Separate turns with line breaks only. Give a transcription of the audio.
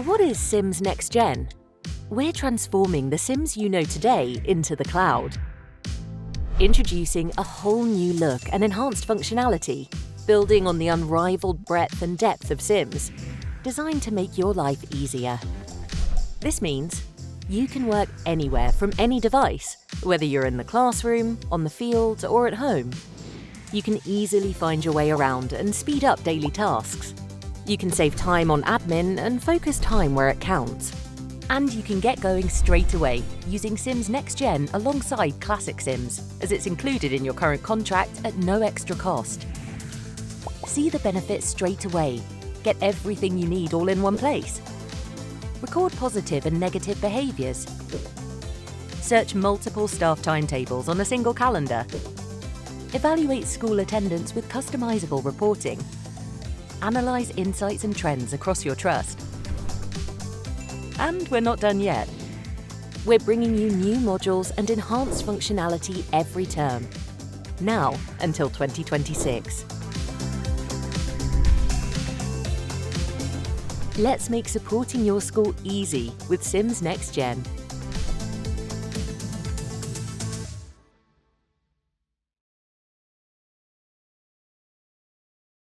What is SIMS Next Gen? We're transforming the SIMS you know today into the cloud. Introducing a whole new look and enhanced functionality, building on the unrivaled breadth and depth of SIMS, designed to make your life easier. This means you can work anywhere from any device, whether you're in the classroom, on the field, or at home. You can easily find your way around and speed up daily tasks. You can save time on admin and focus time where it counts. And you can get going straight away using SIMS Next Gen alongside Classic SIMS, as it's included in your current contract at no extra cost. See the benefits straight away. Get everything you need all in one place. Record positive and negative behaviours. Search multiple staff timetables on a single calendar. Evaluate school attendance with customisable reporting. Analyse insights and trends across your trust. And we're not done yet. We're bringing you new modules and enhanced functionality every term. Now until 2026. Let's make supporting your school easy with SIMS Next Gen.